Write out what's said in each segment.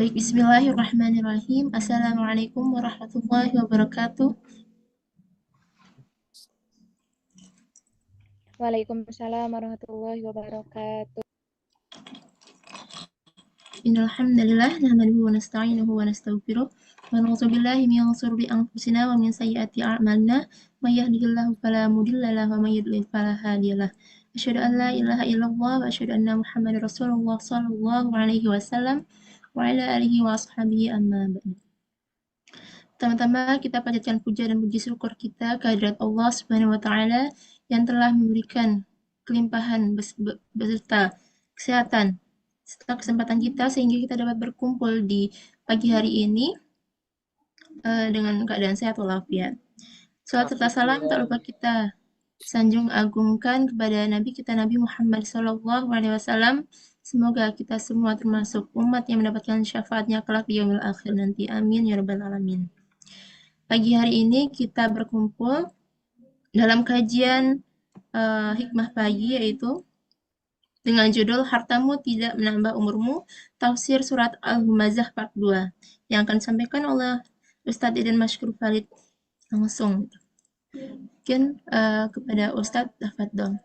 Baik, bismillahirrahmanirrahim. Assalamualaikum warahmatullahi wabarakatuh. Waalaikumsalam warahmatullahi wabarakatuh. Innal hamdalillah nahmaduhu wa nasta'inuhu wa nastaghfiruh wa na'udzu billahi min shururi anfusina wa min sayyiati a'malina. May yahdihillahu fala mudilla lahu wa may yudlil fala hadiyalah. Asyhadu an la ilaha illallah wa asyhadu anna Muhammadar Rasulullah sallallahu alaihi wasallam wa ala alihi wa ashabihi amma ba'du. Pertama-tama kita panjatkan puja dan puji syukur kita kehadirat Allah Subhanahu wa taala yang telah memberikan kelimpahan beserta kesehatan serta kesempatan kita sehingga kita dapat berkumpul di pagi hari ini dengan keadaan sehat walafiat. Salat serta salam tak lupa kita sanjung agungkan kepada Nabi kita Nabi Muhammad SAW. Semoga kita semua termasuk umat yang mendapatkan syafaatnya kelak di yaumil akhir nanti. Amin ya rabbal alamin. Pagi hari ini kita berkumpul dalam kajian hikmah pagi yaitu dengan judul Hartamu Tidak Menambah Umurmu, Tafsir Surat Al-Humazah Part 2 yang akan disampaikan oleh Ustadz Iden Mashkur Farid langsung. Mungkin kepada Ustadz, tafadhol.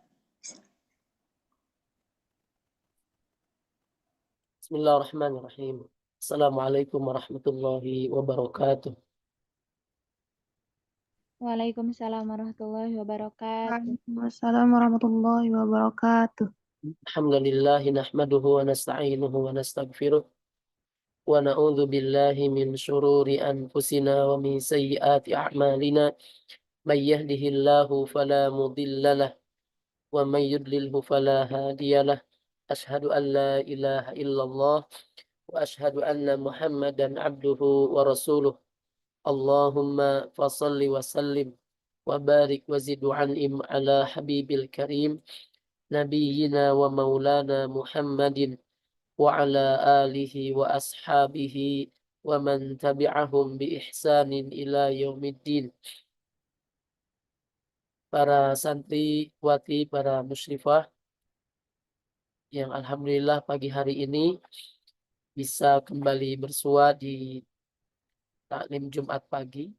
Bismillahirrahmanirrahim. Assalamualaikum warahmatullahi wabarakatuh. Waalaikumsalam warahmatullahi wabarakatuh. Waalaikumsalam warahmatullahi wabarakatuh. Alhamdulillahi nahmaduhu wa nasta'inuhu wa nastaghfiruh wa na'udzu billahi min syururi anfusina wa min sayyiati a'malina. May yahdihillahu fala mudhillalah wa may yudlilhu fala hadiyalah. Asyhadu an la ilaha illallah wa asyhadu anna Muhammadan abduhu wa rasuluh. Allahumma fasalli wa sallim wa barik wa zid wa an'im ala habibil karim nabiyyina wa maulana Muhammadin wa ala alihi wa ashabihi wa man tabi'ahum bi ihsanin ila yaumiddin. Para santriwati, para musyrifah yang alhamdulillah pagi hari ini bisa kembali bersua di taklim Jumat pagi.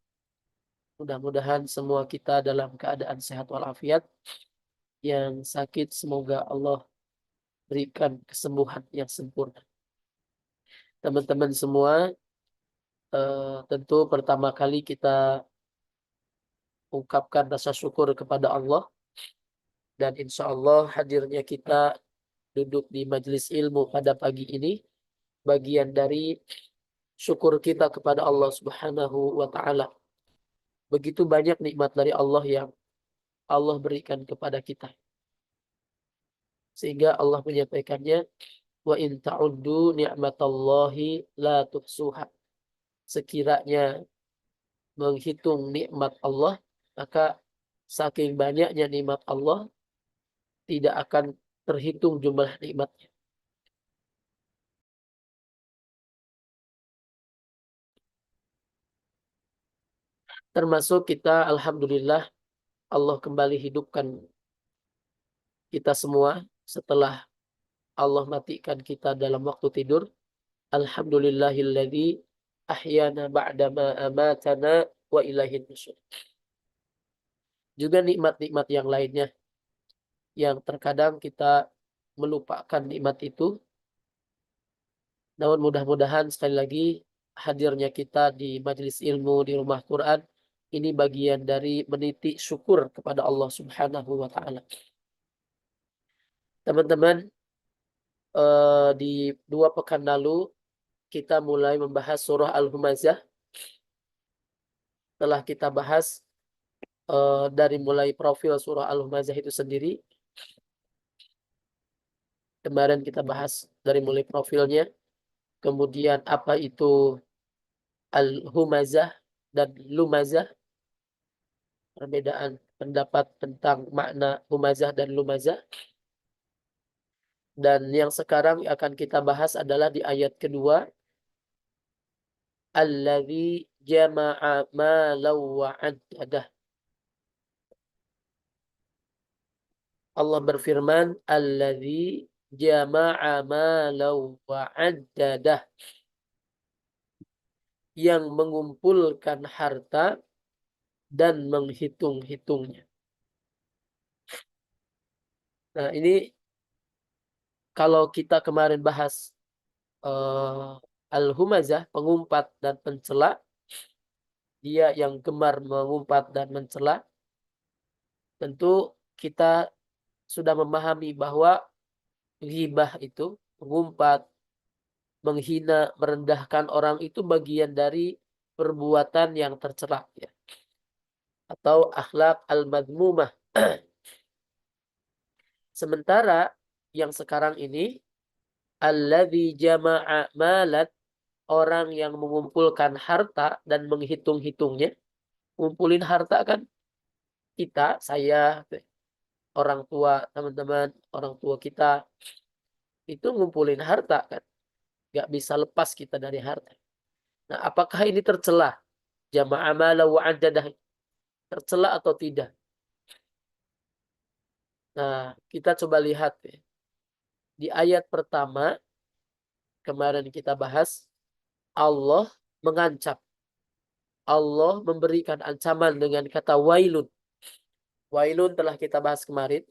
Mudah-mudahan semua kita dalam keadaan sehat walafiat. Yang sakit semoga Allah berikan kesembuhan yang sempurna. Teman-teman semua, tentu pertama kali kita ungkapkan rasa syukur kepada Allah. Dan insya Allah hadirnya kita duduk di majelis ilmu pada pagi ini bagian dari syukur kita kepada Allah Subhanahu wa ta'ala. Begitu banyak nikmat dari Allah yang Allah berikan kepada kita. Sehingga Allah menyampaikannya, wa in ta'uddu ni'matallahi la tuhsuha. Sekiranya menghitung nikmat Allah, maka saking banyaknya nikmat Allah tidak akan terhitung jumlah nikmatnya. Termasuk kita alhamdulillah Allah kembali hidupkan kita semua setelah Allah matikan kita dalam waktu tidur. Alhamdulillahilladzi ahyana ba'dama amatana wa ilaihin nusyur. Juga nikmat-nikmat yang lainnya yang terkadang kita melupakan nikmat itu. Namun mudah-mudahan sekali lagi hadirnya kita di majelis ilmu di rumah Quran ini bagian dari meniti syukur kepada Allah Subhanahu wa ta'ala. Teman-teman, di 2 pekan lalu kita mulai membahas surah Al-Humazah. Telah kita bahas dari mulai profil surah Al-Humazah itu sendiri. Kemarin kita bahas dari mulai profilnya. Kemudian apa itu Al-Humazah dan Lumazah. Perbedaan pendapat tentang makna Humazah dan Lumazah. Dan yang sekarang akan kita bahas adalah di ayat kedua. Alladzi jama'a malan wa 'addadah. Allah berfirman, Alladzi jama'a malan wa 'addadah. yang mengumpulkan harta dan menghitung-hitungnya. Nah, ini kalau kita kemarin bahas al-humazah, pengumpat dan pencela, dia yang gemar mengumpat dan mencela, tentu kita sudah memahami bahwa ghibah itu, mengumpat, menghina, merendahkan orang itu bagian dari perbuatan yang tercela, ya, atau akhlak al-madmumah. Sementara yang sekarang ini, alladzi jama'a malat, orang yang mengumpulkan harta dan menghitung-hitungnya. Ngumpulin harta kan kita, saya, orang tua, teman-teman, orang tua kita, itu ngumpulin harta kan. Gak bisa lepas kita dari harta. Nah, apakah ini tercela? Jama'a mala wa'adadah. Tercela atau tidak? Nah, kita coba lihat ya. Di ayat pertama, kemarin kita bahas, Allah mengancam. Allah memberikan ancaman dengan kata wailun. Wailun telah kita bahas kemarin.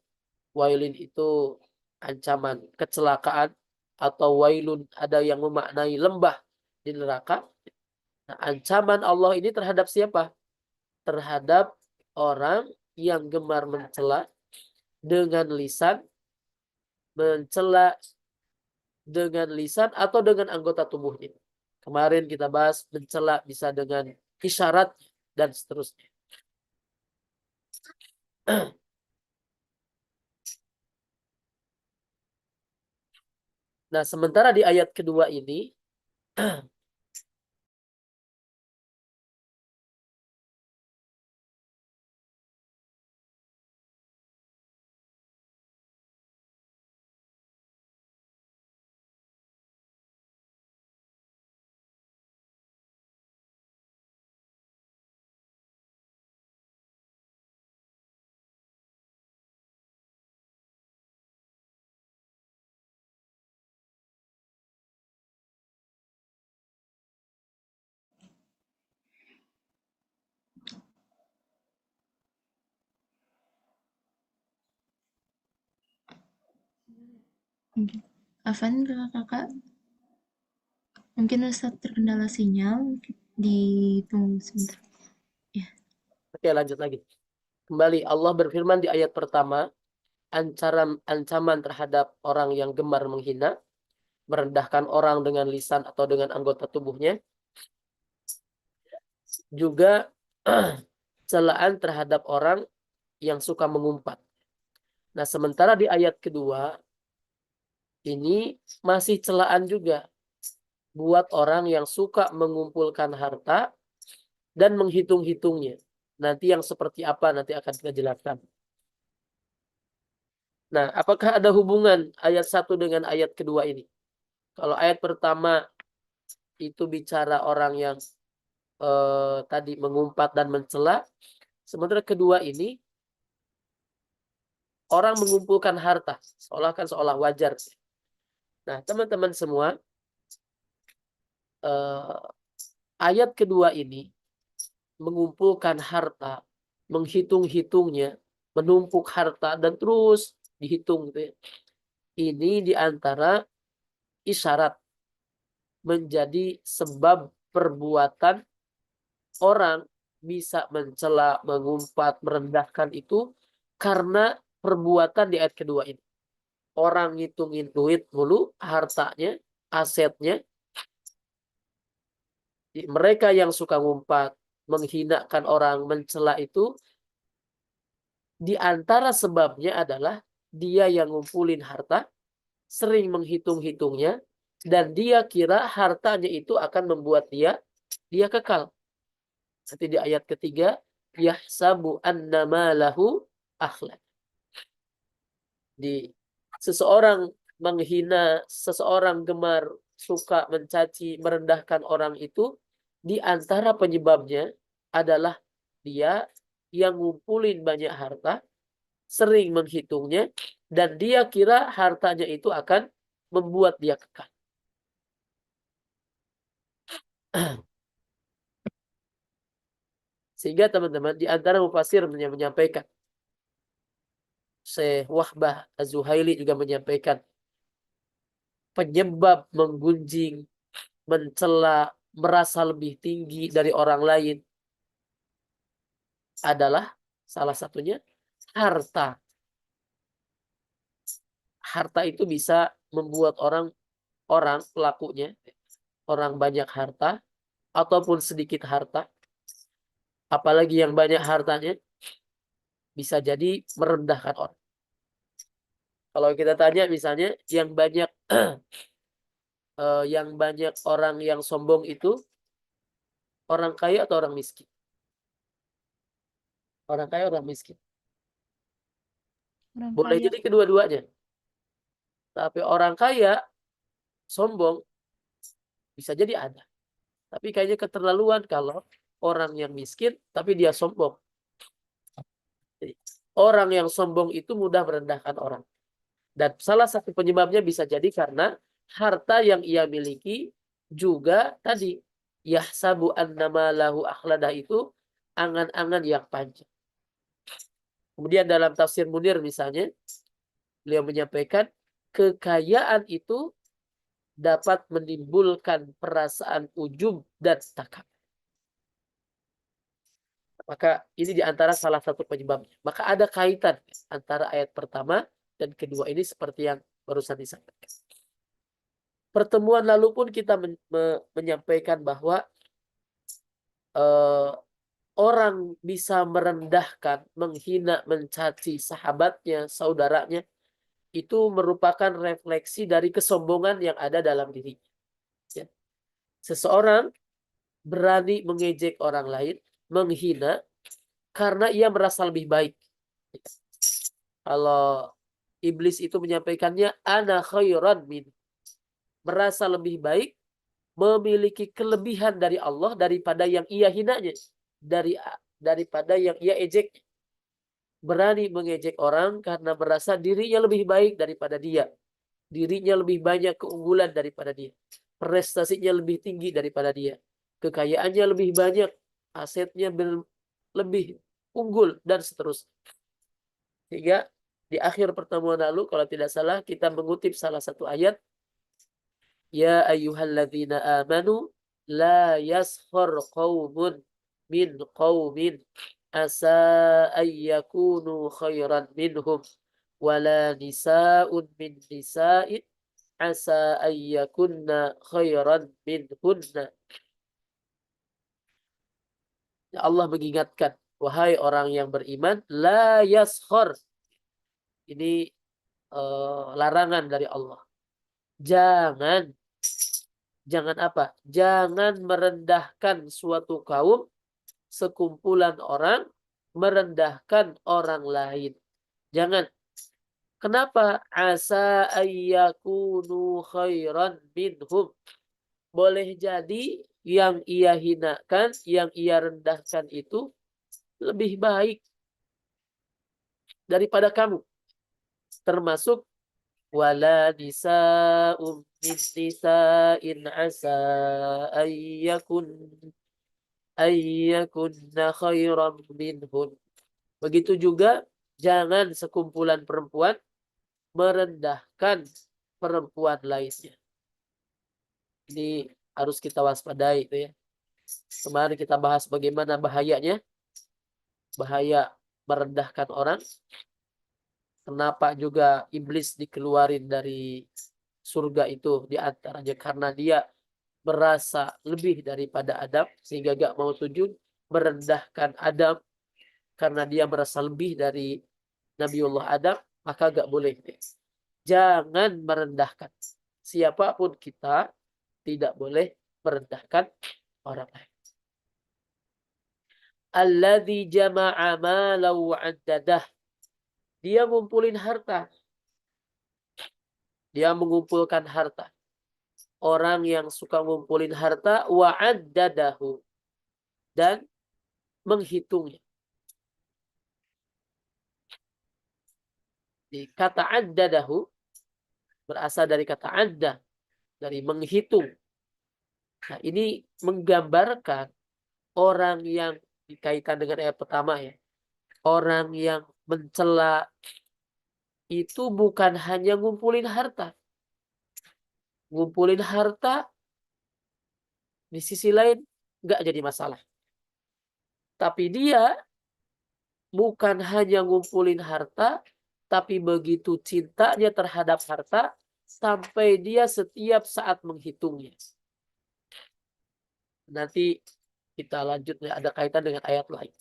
Wailun itu ancaman kecelakaan, atau wailun ada yang memaknai lembah di neraka. Nah, ancaman Allah ini terhadap siapa? Terhadap orang yang gemar mencela dengan lisan, mencela dengan lisan atau dengan anggota tubuhnya. Kemarin kita bahas mencela bisa dengan isyarat dan seterusnya. Nah, sementara di ayat kedua ini, Afan, kakak, mungkin Ustadz terkendala sinyal, ditunggu sebentar. Ya. oke, lanjut lagi. Kembali, Allah berfirman di ayat pertama, ancaman terhadap orang yang gemar menghina, merendahkan orang dengan lisan atau dengan anggota tubuhnya. Juga celaan terhadap orang yang suka mengumpat. Nah, sementara di ayat kedua, ini masih celaan juga buat orang yang suka mengumpulkan harta dan menghitung-hitungnya. Nanti yang seperti apa nanti akan kita jelaskan. Nah, apakah ada hubungan ayat 1 dengan ayat kedua ini? Kalau ayat pertama itu bicara orang yang tadi mengumpat dan mencela, sementara kedua ini orang mengumpulkan harta, seolah wajar. Nah, teman-teman semua, ayat kedua ini mengumpulkan harta, menghitung-hitungnya, menumpuk harta dan terus dihitung gitu ya. Ini diantara isyarat menjadi sebab perbuatan orang bisa mencela, mengumpat, merendahkan itu karena perbuatan di ayat kedua ini. Orang ngitungin duit dulu, hartanya, asetnya. Mereka yang suka ngumpat, menghinakan orang, mencela itu, di antara sebabnya adalah dia yang ngumpulin harta, sering menghitung-hitungnya, dan dia kira hartanya itu akan membuat dia kekal. Nanti di ayat ketiga, yahsabu annama lahu akhlad. Di seseorang menghina, seseorang gemar suka mencaci, merendahkan orang itu, di antara penyebabnya adalah dia yang ngumpulin banyak harta, sering menghitungnya, dan dia kira hartanya itu akan membuat dia kekal. Sehingga teman-teman di antara mufassir menyampaikan, Syekh Wahbah Az-Zuhaili juga menyampaikan, penyebab menggunjing, mencela, merasa lebih tinggi dari orang lain adalah salah satunya harta. Harta itu bisa membuat orang pelakunya, orang banyak harta ataupun sedikit harta, apalagi yang banyak hartanya, bisa jadi merendahkan orang. Kalau kita tanya misalnya yang banyak orang yang sombong itu orang kaya atau orang miskin? Orang kaya, orang miskin. Orang Boleh kaya. jadi kedua-duanya. Tapi orang kaya sombong bisa jadi ada. Tapi kayaknya keterlaluan kalau orang yang miskin tapi dia sombong. Jadi, orang yang sombong itu mudah merendahkan orang. Dan salah satu penyebabnya bisa jadi karena harta yang ia miliki juga tadi yahsabu annama lahu akhladah, itu angan-angan yang panjang. Kemudian dalam tafsir Munir misalnya, beliau menyampaikan kekayaan itu dapat menimbulkan perasaan ujub dan takabur. Maka ini diantara salah satu penyebabnya. Maka ada kaitan antara ayat pertama dan kedua ini seperti yang barusan disampaikan. Pertemuan lalu pun kita menyampaikan bahwa orang bisa merendahkan, menghina, mencaci sahabatnya, saudaranya, itu merupakan refleksi dari kesombongan yang ada dalam dirinya. Ya. Seseorang berani mengejek orang lain, menghina, karena ia merasa lebih baik. Kalau iblis itu menyampaikannya, ana khairan min, merasa lebih baik, memiliki kelebihan dari Allah daripada yang ia hinanya, daripada yang ia ejek. Berani mengejek orang karena merasa dirinya lebih baik daripada dia, dirinya lebih banyak keunggulan daripada dia, prestasinya lebih tinggi daripada dia, kekayaannya lebih banyak, asetnya lebih unggul, dan seterusnya. Sehingga di akhir pertemuan lalu, kalau tidak salah, kita mengutip salah satu ayat, ya ayyuhalladzina amanu la yaskhar qaumun min qaumin asa ayyakunu khairan minhum wala nisa'un min nisa'in asa ayyakunna khairan minhunna. Allah mengingatkan, wahai orang yang beriman, la yaskhar. Ini larangan dari Allah. Jangan apa? Jangan merendahkan suatu kaum, sekumpulan orang merendahkan orang lain. Jangan. Kenapa? Asa ayyakunu khairan minhum. Boleh jadi yang ia hinakan, yang ia rendahkan itu lebih baik daripada kamu. Termasuk wala nisa'um min nisa'in asa ayyakunna khairan minhun. Begitu juga jangan sekumpulan perempuan merendahkan perempuan lainnya. Ini harus kita waspadai itu ya. Kemarin kita bahas bagaimana bahayanya, bahaya merendahkan orang. Kenapa juga iblis dikeluarin dari surga itu, di antaranya karena dia merasa lebih daripada Adam sehingga gak mau sujud, merendahkan Adam karena dia merasa lebih dari Nabiullah Adam, maka gak boleh. Jangan merendahkan. Siapapun kita tidak boleh merendahkan orang lain. Alladzi jama'a malan wa 'addadah. Dia ngumpulin harta. Dia mengumpulkan harta. Orang yang suka ngumpulin harta, wa 'addadahu, dan menghitungnya. Di kata 'addadahu berasal dari kata 'adda, dari menghitung. Nah, ini menggambarkan orang yang dikaitkan dengan ayat pertama ya. Orang yang mencela itu bukan hanya ngumpulin harta. Ngumpulin harta di sisi lain nggak jadi masalah. Tapi dia bukan hanya ngumpulin harta, tapi begitu cintanya terhadap harta, sampai dia setiap saat menghitungnya. Nanti kita lanjut, ada kaitan dengan ayat lain.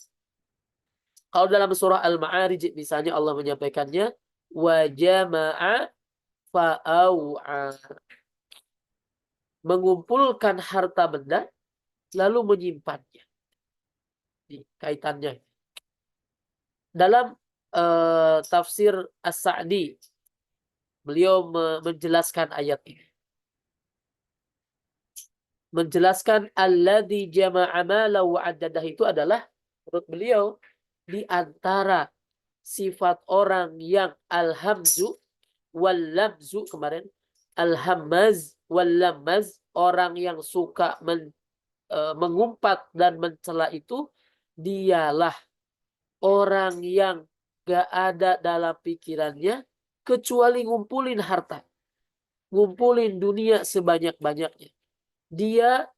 Kalau dalam surah Al-Ma'arij misalnya Allah menyampaikannya, wa jama'a fa'au'a. Mengumpulkan harta benda, lalu menyimpannya. Kaitannya. Dalam tafsir As-Sa'di, beliau menjelaskan ayat ini. Menjelaskan alladzi jama'a mala wa addadah itu adalah menurut beliau di antara sifat orang yang alhamzu wal lamzu kemarin, alhammaz wal lamaz, orang yang suka mengumpat dan mencela itu dialah orang yang gak ada dalam pikirannya kecuali ngumpulin harta, ngumpulin dunia sebanyak-banyaknya. Dia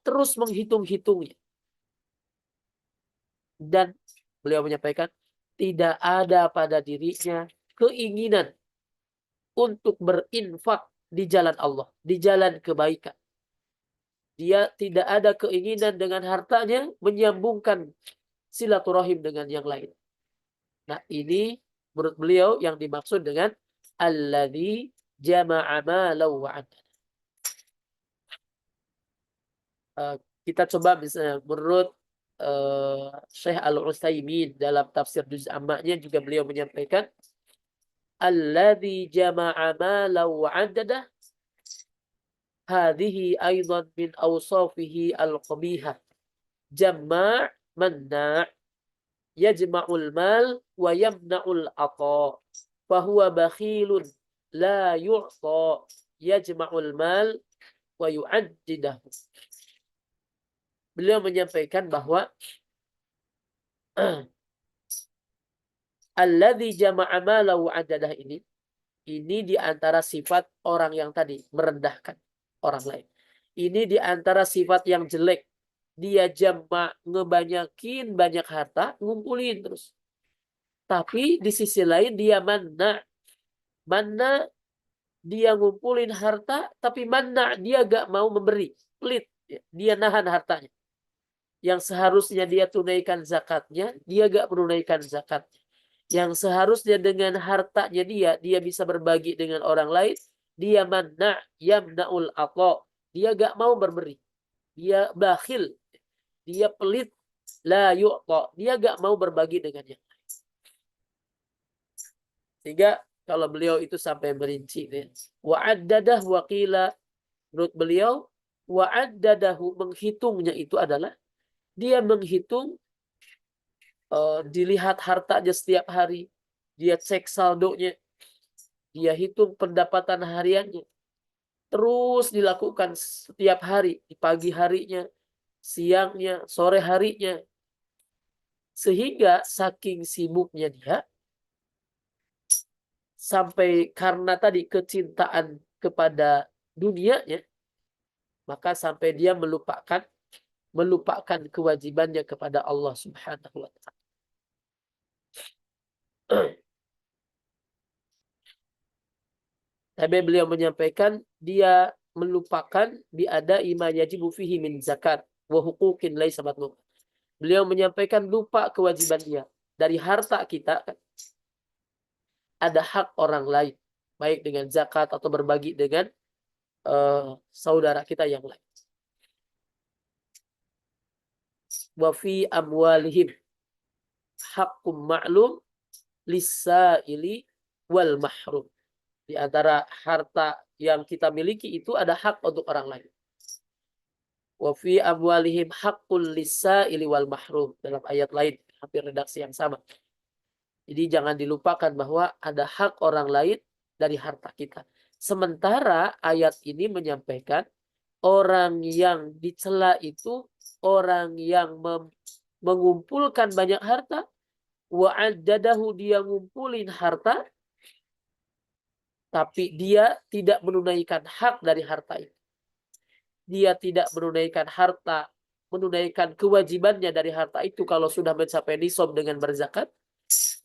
terus menghitung-hitungnya. Dan beliau menyampaikan tidak ada pada dirinya keinginan untuk berinfak di jalan Allah, di jalan kebaikan. Dia tidak ada keinginan dengan hartanya menyambungkan silaturahim dengan yang lain. Nah, ini menurut beliau yang dimaksud dengan alladzi jama'a malan wa addadah. Kita coba misalnya menurut Syekh Al-Utsaimin dalam tafsir Juz' Amma-nya juga beliau menyampaikan alladzi jama'a malan wa addadah hadhihi aidan min awsafihi al-qabihah jamma' manna' yajma'ul mal wa yamna'ul ata fa huwa bakhilun la yu'ta yajma'ul mal wa yu'addidahu. Beliau menyampaikan bahwa alladzi jama'a mala wa addadah ini di antara sifat orang yang tadi merendahkan orang lain. Ini di antara sifat yang jelek. Dia jama' ngebanyakin banyak harta, ngumpulin terus. Tapi di sisi lain dia manna. Manna dia ngumpulin harta, tapi manna dia gak mau memberi. Pelit. Dia nahan hartanya. Yang seharusnya dia tunaikan zakatnya, dia gak menunaikan zakatnya. Yang seharusnya dengan hartanya dia bisa berbagi dengan orang lain, dia manna' yamna'ul ata. Dia gak mau berberi. Dia bakhil. Dia pelit. La yu'ta. Dia gak mau berbagi dengan yang lain. Sehingga kalau beliau itu sampai merinci. Wa'addadah waqila. Menurut beliau, wa'addadahu menghitungnya itu adalah dia menghitung, dilihat hartanya setiap hari, dia cek saldonya, dia hitung pendapatan hariannya, terus dilakukan setiap hari, di pagi harinya, siangnya, sore harinya, sehingga saking sibuknya dia, sampai karena tadi kecintaan kepada dunianya, maka sampai dia melupakan kewajibannya kepada Allah Subhanahu wa ta'ala. Tapi beliau menyampaikan dia melupakan biada ima yajibu fihi min zakat wa huquqin laisa matlub. Beliau menyampaikan lupa kewajiban dia. Dari harta kita ada hak orang lain, baik dengan zakat atau berbagi dengan saudara kita yang lain. Wa fi amwalihim haqqum ma'lum lis-sa'ili wal mahrum. Di antara harta yang kita miliki itu ada hak untuk orang lain. Wa fi amwalihim haqqul lis-sa'ili wal mahrum. Dalam ayat lain, hampir redaksi yang sama. Jadi jangan dilupakan bahwa ada hak orang lain dari harta kita. Sementara ayat ini menyampaikan orang yang dicela itu orang yang mengumpulkan banyak harta, wa'addadahu, dia ngumpulin harta, tapi dia tidak menunaikan hak dari harta itu. Dia tidak menunaikan kewajibannya dari harta itu kalau sudah mencapai nisab dengan berzakat.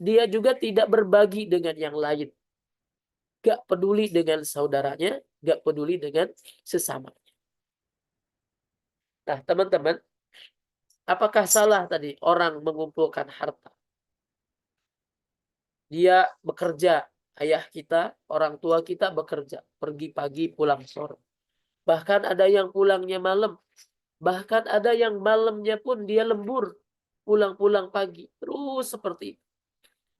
Dia juga tidak berbagi dengan yang lain. Gak peduli dengan saudaranya, gak peduli dengan sesama. Nah, teman-teman, apakah salah tadi orang mengumpulkan harta? Dia bekerja, ayah kita, orang tua kita bekerja, pergi pagi, pulang sore. Bahkan ada yang pulangnya malam. Bahkan ada yang malamnya pun dia lembur. Pulang-pulang pagi. Terus seperti itu.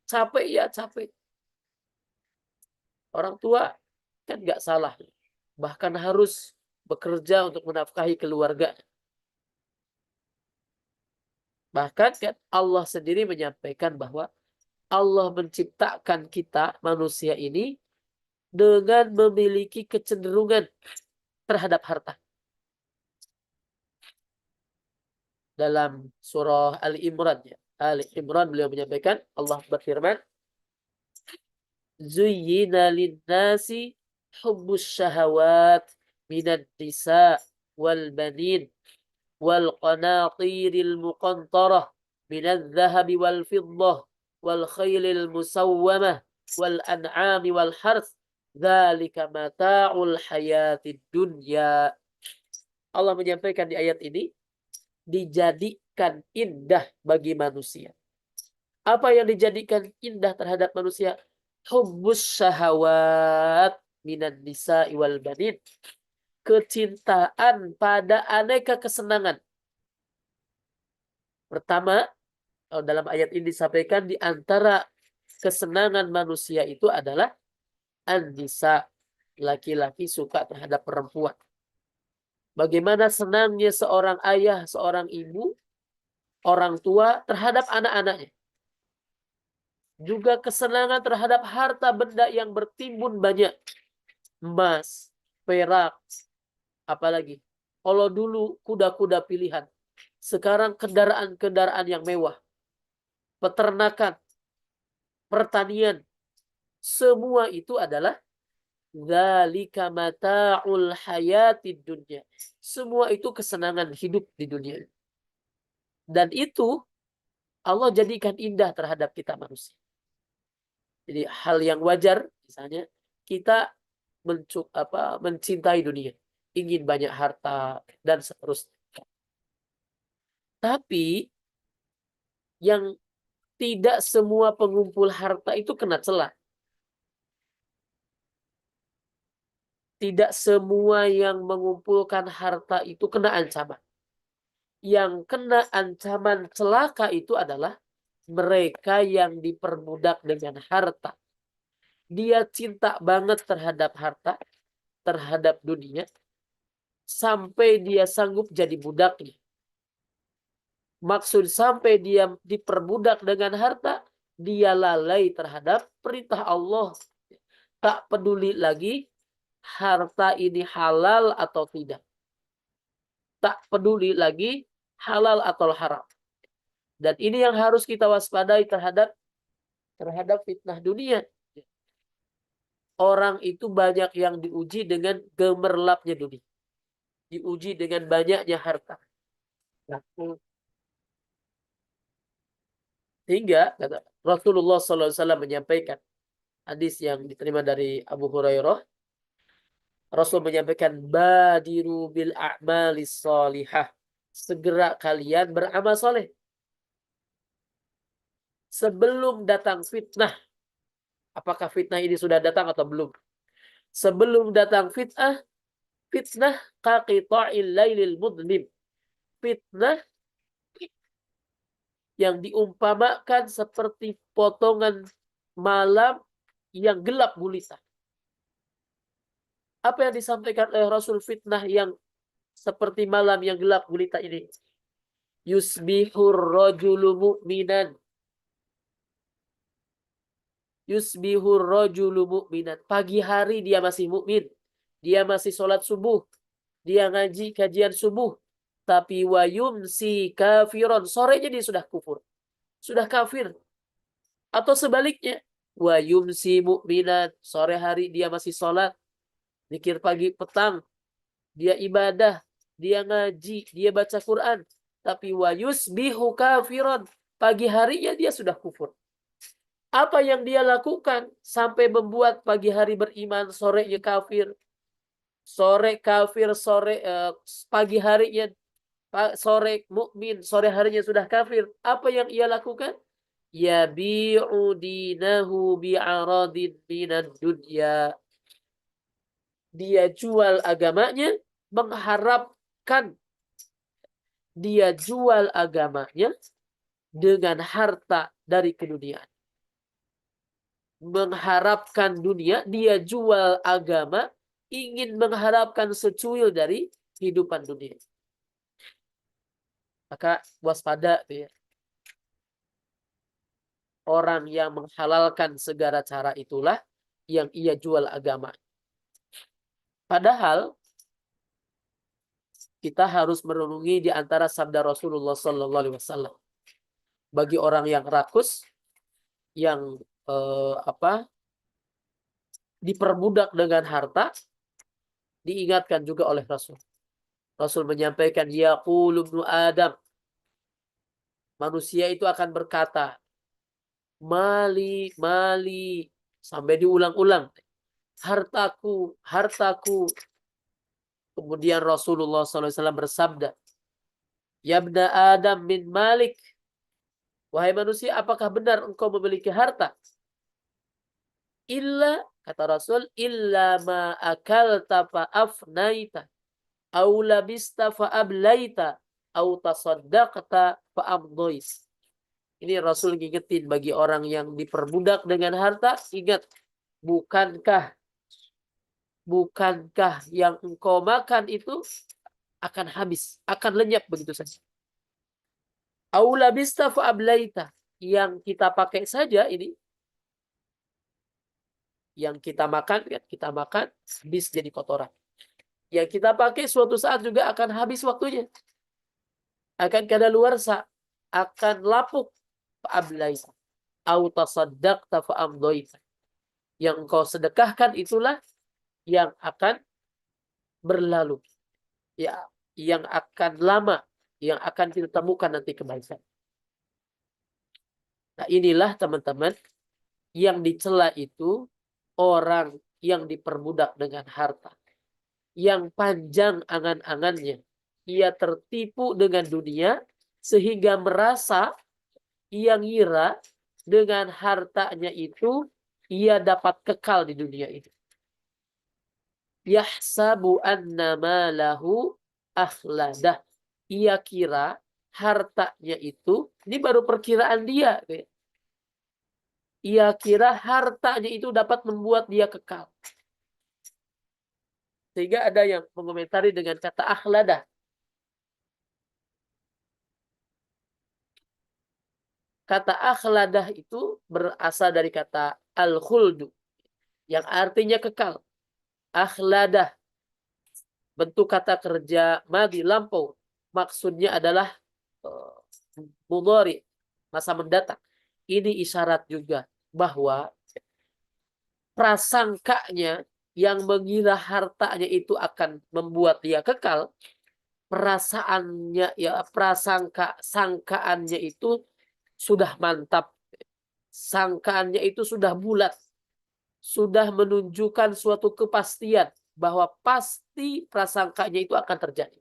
Capek ya, capek. Orang tua kan nggak salah. Bahkan harus bekerja untuk menafkahi keluarga. Bahkan kan Allah sendiri menyampaikan bahwa Allah menciptakan kita, manusia ini, dengan memiliki kecenderungan terhadap harta. Dalam surah Ali Imran, ya. Ali Imran beliau menyampaikan, Allah berfirman, Zuyyina lin-nasi hubbus syahawat minad nisa wal banin wal qanatiril muqantarah minadh dhahabi wal fiddah wal khaylil musawwamah wal an'ami wal harth dzalika mata'ul hayatid dunya. Allah menyampaikan di ayat ini, dijadikan indah bagi manusia. Apa yang dijadikan indah terhadap manusia? Hubbus syahawat minan nisa'i wal banin. Kecintaan pada aneka kesenangan. Pertama, dalam ayat ini disampaikan di antara kesenangan manusia itu adalah an-nisa, laki-laki suka terhadap perempuan. Bagaimana senangnya seorang ayah, seorang ibu, orang tua terhadap anak-anaknya. Juga kesenangan terhadap harta benda yang bertimbun banyak. Emas, perak, apalagi. Kalau dulu kuda-kuda pilihan. Sekarang kendaraan-kendaraan yang mewah. Peternakan, pertanian. Semua itu adalah dzalika mata'ul hayatid dunya. Semua itu kesenangan hidup di dunia. Dan itu Allah jadikan indah terhadap kita manusia. Jadi hal yang wajar, misalnya kita mencintai dunia, ingin banyak harta dan seterusnya. Tapi yang tidak semua pengumpul harta itu kena celah. Tidak semua yang mengumpulkan harta itu kena ancaman. Yang kena ancaman celaka itu adalah mereka yang diperbudak dengan harta. Dia cinta banget terhadap harta, terhadap dunia, sampai dia sanggup jadi budaknya. Maksud sampai dia diperbudak dengan harta, dia lalai terhadap perintah Allah. Tak peduli lagi harta ini halal atau tidak. Tak peduli lagi halal atau haram. Dan ini yang harus kita waspadai terhadap fitnah dunia. Orang itu banyak yang diuji dengan gemerlapnya dunia. Diuji dengan banyaknya harta. Nah, sehingga kata Rasulullah SAW menyampaikan hadis yang diterima dari Abu Hurairah. Rasul menyampaikan, badiru bil a'malis salihah. Segera kalian beramal soleh. Sebelum datang fitnah. Apakah fitnah ini sudah datang atau belum? Sebelum datang fitnah kaqita'il lailil mudlim. Fitnah yang diumpamakan seperti potongan malam yang gelap gulita. Apa yang disampaikan oleh Rasul fitnah yang seperti malam yang gelap gulita ini? Yusbihur rajulu mu'minan. Yusbihur rajulu mu'minan. Pagi hari dia masih mukmin. Dia masih sholat subuh. Dia ngaji kajian subuh. tapi wa yumsi kafiron, sorenya dia sudah kufur, sudah kafir. Atau sebaliknya, wa yumsi mu'minan, sore hari dia masih sholat, zikir pagi petang, dia ibadah, dia ngaji, dia baca Quran, tapi wa yusbihu kafiron, pagi harinya dia sudah kufur. Apa yang dia lakukan sampai membuat pagi hari beriman, sorenya kafir, sore kafir, pagi harinya sore mukmin, sore harinya sudah kafir. Apa yang ia lakukan? Yabi'u dinahu bi'aradin minad dunya. Dia jual agamanya, mengharapkan dia jual agamanya dengan harta dari keduniaan. Mengharapkan dunia, dia jual agama, ingin mengharapkan secuil dari kehidupan dunia. Maka waspada ya. Orang yang menghalalkan segala cara itulah yang ia jual agama. Padahal kita harus merenungi di antara sabda Rasulullah SAW. Bagi orang yang rakus, yang diperbudak dengan harta, diingatkan juga oleh Rasul. Rasul menyampaikan, yaqulu ibnu Adam, manusia itu akan berkata, mali, mali, sampai diulang-ulang, hartaku, hartaku. Kemudian Rasulullah SAW bersabda, ya ibna Adam min malik, wahai manusia, apakah benar engkau memiliki harta? Illa, kata Rasul, illa ma akalta fa afnaita, au labista fa ablaita, au tasaddaqta fa amdois. Ini Rasul ngingetin bagi orang yang diperbudak dengan harta, ingat, bukankah yang engkau makan itu akan habis, akan lenyap begitu saja. Au labista fa ablaita, yang kita pakai saja ini, yang kita makan, habis jadi kotoran. Yang kita pakai suatu saat juga akan habis waktunya. Akan kadaluarsa, akan lapuk. Fa'ablaita. Au tasaddaqta fa'amdoita. Yang engkau sedekahkan itulah yang akan berlalu. Ya, yang akan lama, yang akan ditemukan nanti kebaikan. Nah, inilah teman-teman, yang dicela itu orang yang diperbudak dengan harta, yang panjang angan-angannya, ia tertipu dengan dunia sehingga merasa, ia ngira dengan hartanya itu ia dapat kekal di dunia ini. Yahsabu anna malahu akhladah, ia kira hartanya itu, ini baru perkiraan dia, ia kira hartanya itu dapat membuat dia kekal. Sehingga ada yang mengomentari dengan kata akhladah. Kata akhladah itu berasal dari kata al-khuldu, yang artinya kekal. Akhladah, bentuk kata kerja madhi, lampau. Maksudnya adalah mudhari, masa mendatang. Ini isyarat juga bahwa prasangkanya yang mengira hartanya itu akan membuat dia kekal, perasaannya, ya sangkaannya itu sudah mantap, sangkaannya itu sudah bulat, sudah menunjukkan suatu kepastian bahwa pasti prasangkanya itu akan terjadi.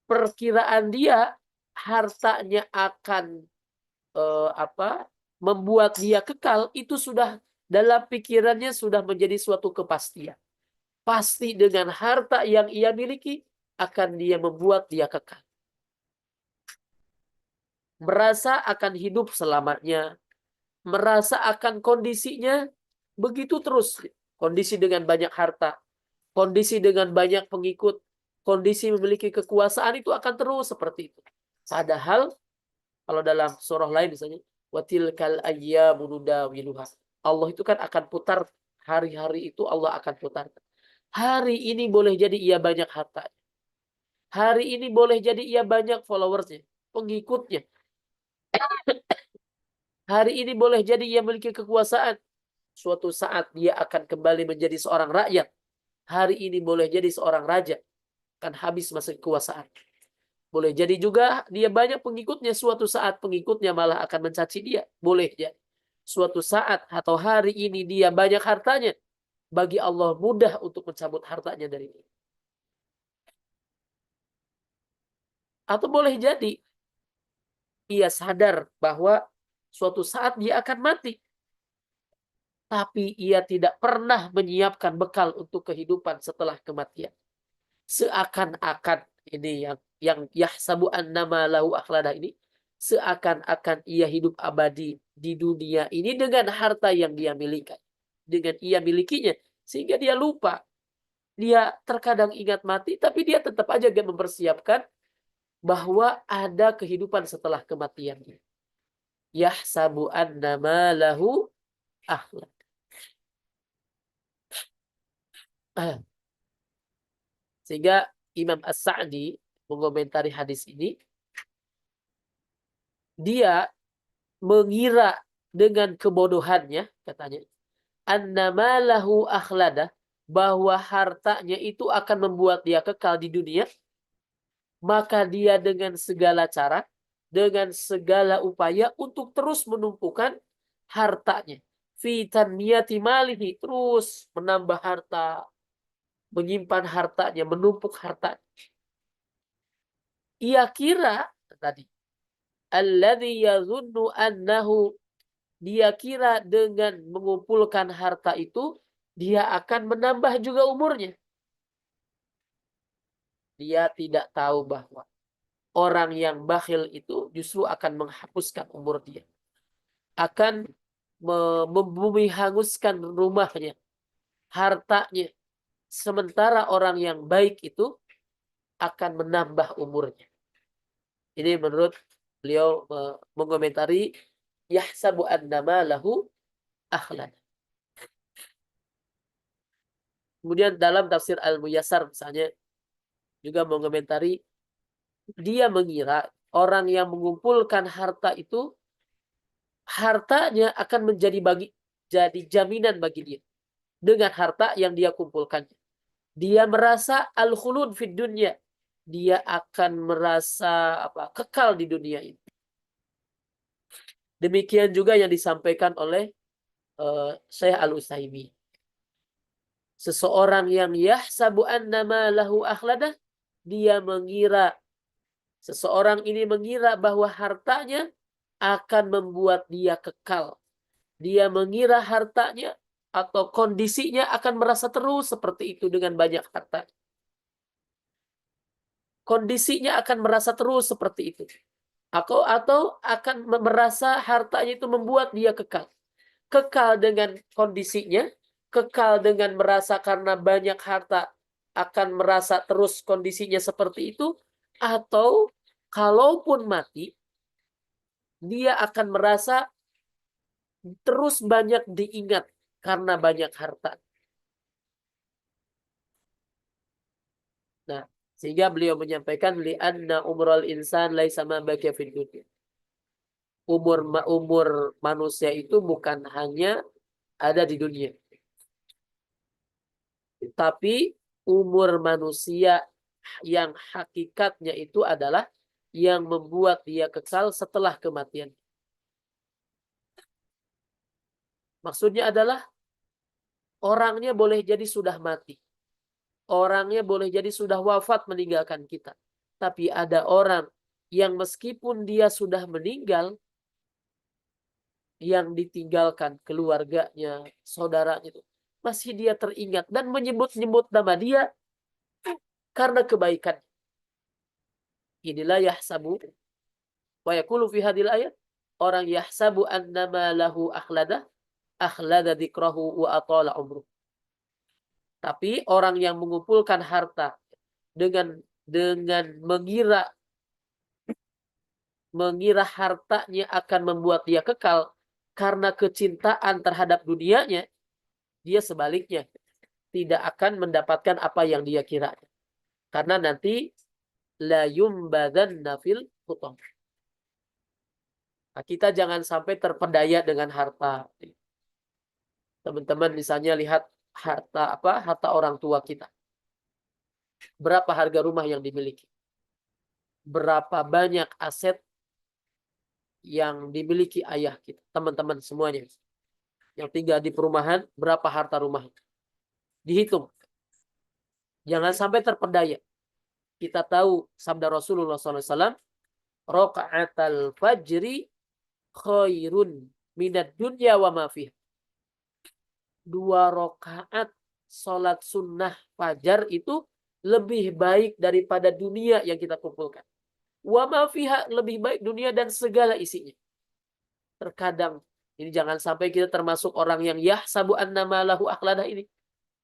Perkiraan dia hartanya akan membuat dia kekal, itu sudah dalam pikirannya sudah menjadi suatu kepastian. Pasti dengan harta yang ia miliki akan dia membuat dia kekal. Merasa akan hidup selamanya, merasa akan kondisinya begitu terus. Kondisi dengan banyak harta, kondisi dengan banyak pengikut, kondisi memiliki kekuasaan, itu akan terus seperti itu. Padahal kalau dalam surah lain misalnya, watilkal ayyamu nudawiluha, Allah itu kan akan putar, hari-hari itu Allah akan putar. Hari ini boleh jadi ia banyak harta. Hari ini boleh jadi ia banyak followersnya, pengikutnya. Hari ini boleh jadi ia memiliki kekuasaan. Suatu saat dia akan kembali menjadi seorang rakyat. Hari ini boleh jadi seorang raja. Kan habis masa kekuasaan. Boleh jadi juga dia banyak pengikutnya. Suatu saat pengikutnya malah akan mencaci dia. Boleh jadi. Suatu saat atau hari ini dia banyak hartanya. Bagi Allah mudah untuk mencabut hartanya dari dia. Atau boleh jadi ia sadar bahwa suatu saat dia akan mati. Tapi ia tidak pernah menyiapkan bekal untuk kehidupan setelah kematian. Seakan-akan ini yang yahsabu annama lahu akhlada ini, seakan-akan ia hidup abadi di dunia ini dengan harta yang dia miliki. Dengan ia milikinya. Sehingga dia lupa. Dia terkadang ingat mati, tapi dia tetap aja gak mempersiapkan bahwa ada kehidupan setelah kematiannya. Yahsabu annama lahu akhlad. Sehingga Imam As-Sa'di mengomentari hadis ini, dia mengira dengan kebodohannya, katanya, annama lahu akhlada, bahwa hartanya itu akan membuat dia kekal di dunia, maka dia dengan segala cara, dengan segala upaya untuk terus menumpukan hartanya. Fi tanmiyati malihi, terus menambah harta, menyimpan hartanya, menumpuk hartanya. Ia kira tadi, alladzi yazunnu annahu, dia kira dengan mengumpulkan harta itu dia akan menambah juga umurnya. Dia tidak tahu bahwa orang yang bakhil itu justru akan menghapuskan umur dia. Akan membumi hanguskan rumahnya, hartanya. Sementara orang yang baik itu akan menambah umurnya. Ini menurut beliau mengomentari yahsabu annama lahu akhlad. Kemudian dalam tafsir Al-Muyassar misalnya juga mengomentari, dia mengira orang yang mengumpulkan harta itu hartanya akan jadi jaminan bagi dia dengan harta yang dia kumpulkan. Dia merasa al-khulud fid dunya, dia akan merasa kekal di dunia ini. Demikian juga yang disampaikan oleh Syekh Al-Utsaimin. Seseorang yang yahsabu annama lahu akhladah, dia mengira, seseorang ini mengira bahwa hartanya akan membuat dia kekal. Dia mengira hartanya atau kondisinya akan merasa terus seperti itu dengan banyak harta. Kondisinya akan merasa terus seperti itu. Atau akan merasa hartanya itu membuat dia kekal. Kekal dengan kondisinya, kekal dengan merasa karena banyak harta akan merasa terus kondisinya seperti itu, atau kalaupun mati, dia akan merasa terus banyak diingat karena banyak harta. Nah, sehingga beliau menyampaikan li'anna umral insan laisa ma baqiya fid dunya. Umur manusia itu bukan hanya ada di dunia. Tapi umur manusia yang hakikatnya itu adalah yang membuat dia kekal setelah kematian. Maksudnya adalah orangnya boleh jadi sudah mati. Orangnya boleh jadi sudah wafat meninggalkan kita. Tapi ada orang yang meskipun dia sudah meninggal, yang ditinggalkan keluarganya, saudaranya itu, masih dia teringat dan menyebut-nyebut nama dia karena kebaikan. Inilah yahsabu wa yaqulu fi hadhil ayat, orang yahsabu annama lahu akhlada dzikrahu wa atala umruh. Tapi orang yang mengumpulkan harta dengan mengira hartanya akan membuat dia kekal karena kecintaan terhadap dunianya, dia sebaliknya tidak akan mendapatkan apa yang dia kira. Karena nanti la yumbadanna fil hutam. Nah, kita jangan sampai terpedaya dengan harta. Teman-teman misalnya lihat harta orang tua kita. Berapa harga rumah yang dimiliki? Berapa banyak aset yang dimiliki ayah kita? Teman-teman semuanya. Yang tinggal di perumahan, berapa harta rumah? Dihitung. Jangan sampai terpedaya. Kita tahu sabda Rasulullah SAW, Roka'atal fajri khairun minad dunya wa ma fiha. 2 rakaat sholat sunnah fajar itu lebih baik daripada dunia yang kita kumpulkan. Wa ma fiha, lebih baik dunia dan segala isinya. Terkadang, ini jangan sampai kita termasuk orang yang yahsabu annama lahu akhladah ini.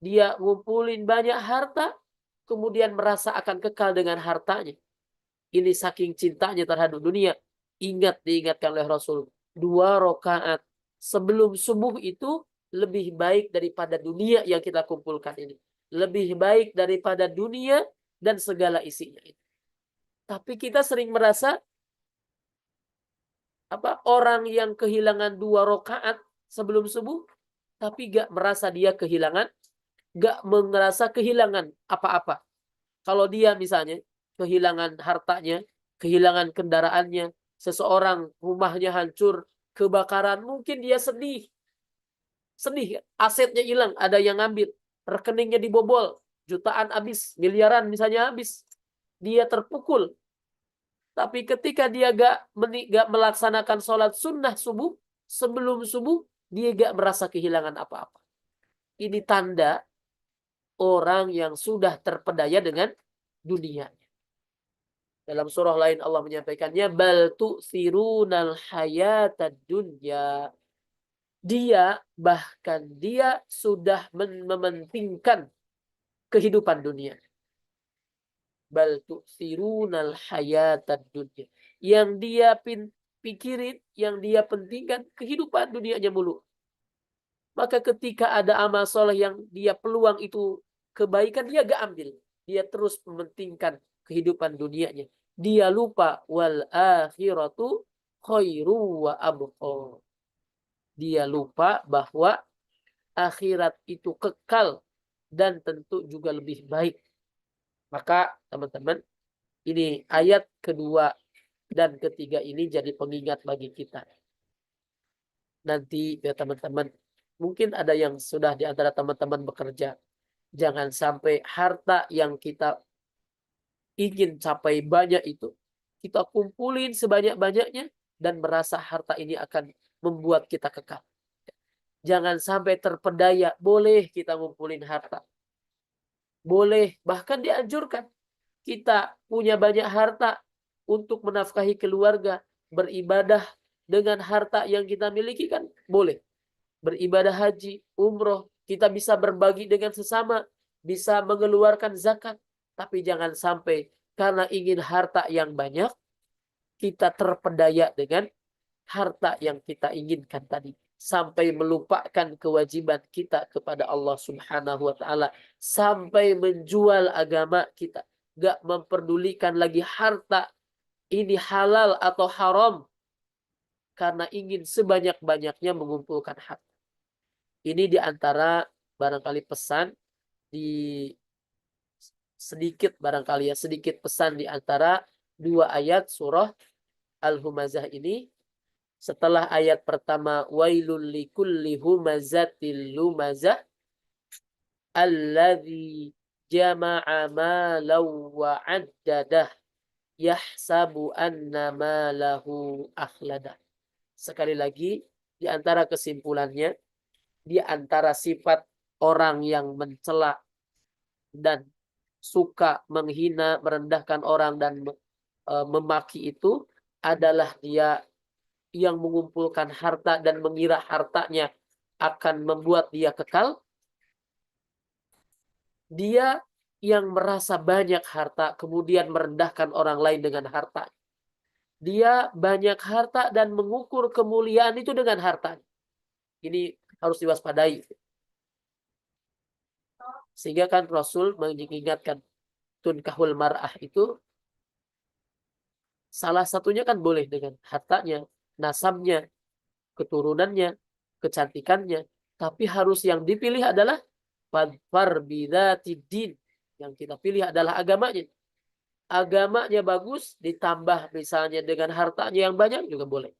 Dia ngumpulin banyak harta, kemudian merasa akan kekal dengan hartanya. Ini saking cintanya terhadap dunia. Diingatkan oleh Rasul. 2 rakaat sebelum subuh itu lebih baik daripada dunia yang kita kumpulkan ini. Lebih baik daripada dunia dan segala isinya. Tapi kita sering merasa orang yang kehilangan 2 rakaat sebelum subuh, tapi gak merasa dia kehilangan, gak merasa kehilangan apa-apa. Kalau dia misalnya kehilangan hartanya, kehilangan kendaraannya, seseorang rumahnya hancur, kebakaran, mungkin dia sedih. Sedih, asetnya hilang, ada yang ngambil, rekeningnya dibobol, jutaan habis, miliaran misalnya habis. Dia terpukul. Tapi ketika dia gak melaksanakan sholat sunnah subuh, sebelum subuh, dia gak merasa kehilangan apa-apa. Ini tanda orang yang sudah terpedaya dengan dunia. Dalam surah lain Allah menyampaikannya, bal tu'thirunal hayatad dunya. Dia sudah mementingkan kehidupan dunia. Bal tu'thirunal hayatad dunya. Yang dia pikirin, yang dia pentingkan kehidupan dunianya mulu. Maka ketika ada amal soleh yang dia peluang itu kebaikan, dia gak ambil. Dia terus mementingkan kehidupan dunianya. Dia lupa wal akhiratu khairu wa abqa. Dia lupa bahwa akhirat itu kekal dan tentu juga lebih baik. Maka teman-teman, ini ayat kedua dan ketiga ini jadi pengingat bagi kita. Nanti ya teman-teman, mungkin ada yang sudah di antara teman-teman bekerja. Jangan sampai harta yang kita ingin capai banyak itu, kita kumpulin sebanyak-banyaknya dan merasa harta ini akan membuat kita kekal. Jangan sampai terpedaya. Boleh kita ngumpulin harta. Boleh, bahkan dianjurkan. Kita punya banyak harta untuk menafkahi keluarga, beribadah dengan harta yang kita miliki kan boleh. Beribadah haji, umroh, kita bisa berbagi dengan sesama, bisa mengeluarkan zakat. Tapi jangan sampai karena ingin harta yang banyak, kita terpedaya dengan harta yang kita inginkan tadi. Sampai melupakan kewajiban kita kepada Allah Subhanahu wa Ta'ala. Sampai menjual agama kita. Gak memperdulikan lagi harta ini halal atau haram. Karena ingin sebanyak-banyaknya mengumpulkan harta. Ini diantara barangkali pesan di sedikit barangkali ya, sedikit pesan di antara 2 ayat surah Al-Humazah ini. Setelah ayat pertama, wailul likulli humazatil lumazah alladzi jama'a malan wa 'addadah yahsabu anna malahu akhladah. Sekali lagi, di antara kesimpulannya, di antara sifat orang yang mencela dan suka menghina, merendahkan orang dan memaki itu adalah dia yang mengumpulkan harta dan mengira hartanya akan membuat dia kekal. Dia yang merasa banyak harta kemudian merendahkan orang lain dengan harta. Dia banyak harta dan mengukur kemuliaan itu dengan harta. Ini harus diwaspadai. Sehingga kan Rasul mengingatkan tunkahul mar'ah itu Salah satunya kan boleh dengan hartanya, nasabnya, keturunannya, kecantikannya. Tapi harus yang dipilih adalah fadfar bidzatid din. Yang kita pilih adalah agamanya. Agamanya bagus ditambah misalnya dengan hartanya yang banyak juga boleh.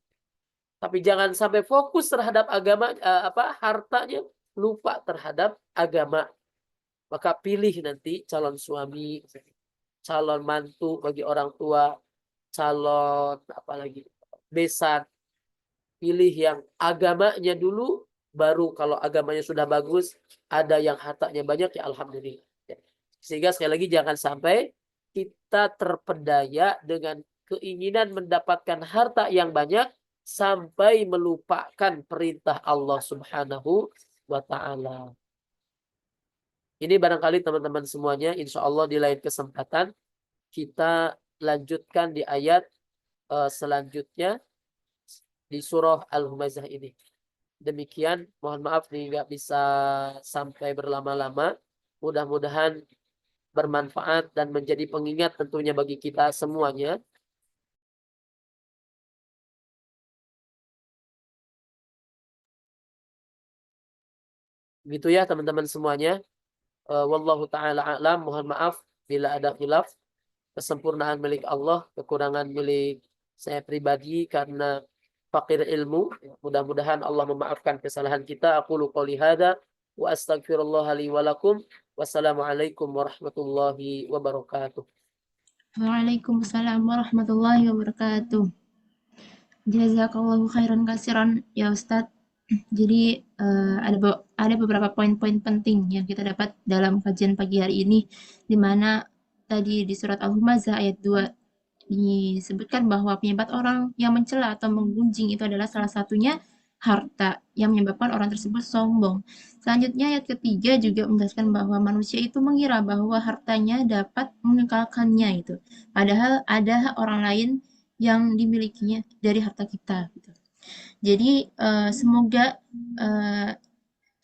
Tapi jangan sampai fokus terhadap agama hartanya, lupa terhadap agama. Maka pilih nanti calon suami, calon mantu bagi orang tua, calon apalagi besan. Pilih yang agamanya dulu, baru kalau agamanya sudah bagus, ada yang hartanya banyak, ya alhamdulillah. Sehingga sekali lagi jangan sampai kita terpedaya dengan keinginan mendapatkan harta yang banyak sampai melupakan perintah Allah Subhanahu wa Ta'ala. Ini barangkali teman-teman semuanya, insya Allah di lain kesempatan kita lanjutkan di ayat selanjutnya di surah Al-Humazah ini. Demikian, mohon maaf nih nggak bisa sampai berlama-lama. Mudah-mudahan bermanfaat dan menjadi pengingat tentunya bagi kita semuanya. Gitu ya teman-teman semuanya. Wallahu ta'ala a'lam. Mohon maaf bila ada khilaf. Kesempurnaan milik Allah, kekurangan milik saya pribadi karena fakir ilmu. Mudah-mudahan Allah memaafkan kesalahan kita. Aqulu qouli hadza wa astaghfirullah li wa lakum. Wassalamualaikum warahmatullahi wabarakatuh. Waalaikumsalam warahmatullahi wabarakatuh. Jazakallahu khairan kasiran ya Ustadz. Jadi ada beberapa poin-poin penting yang kita dapat dalam kajian pagi hari ini, di mana tadi di surat Al-Humazah ayat 2 disebutkan bahwa penyebab orang yang mencela atau menggunjing itu adalah salah satunya harta yang menyebabkan orang tersebut sombong. Selanjutnya ayat ketiga juga menjelaskan bahwa manusia itu mengira bahwa hartanya dapat mengekalkannya itu. Padahal ada orang lain yang dimilikinya dari harta kita gitu. Jadi semoga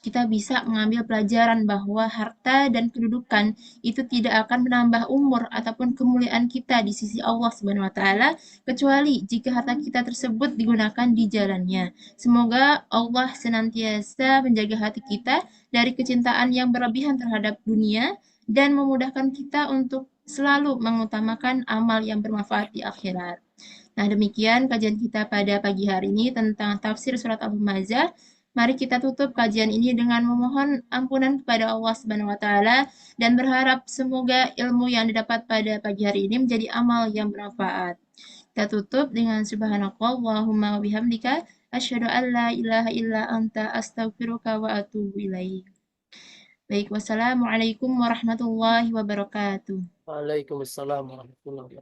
kita bisa mengambil pelajaran bahwa harta dan kedudukan itu tidak akan menambah umur ataupun kemuliaan kita di sisi Allah Subhanahu wa taala kecuali jika harta kita tersebut digunakan di jalannya. Semoga Allah senantiasa menjaga hati kita dari kecintaan yang berlebihan terhadap dunia dan memudahkan kita untuk selalu mengutamakan amal yang bermanfaat di akhirat. Nah, demikian kajian kita pada pagi hari ini tentang tafsir surat Al-Humazah. Mari kita tutup kajian ini dengan memohon ampunan kepada Allah Subhanahu wa taala dan berharap semoga ilmu yang didapat pada pagi hari ini menjadi amal yang bermanfaat. Kita tutup dengan subhanakallahumma wa bihamdika asyhadu an la ilaha illa anta astaghfiruka wa atubu ilaik. Baik, wassalamualaikum warahmatullahi wabarakatuh. Waalaikumsalam warahmatullahi wabarakatuh.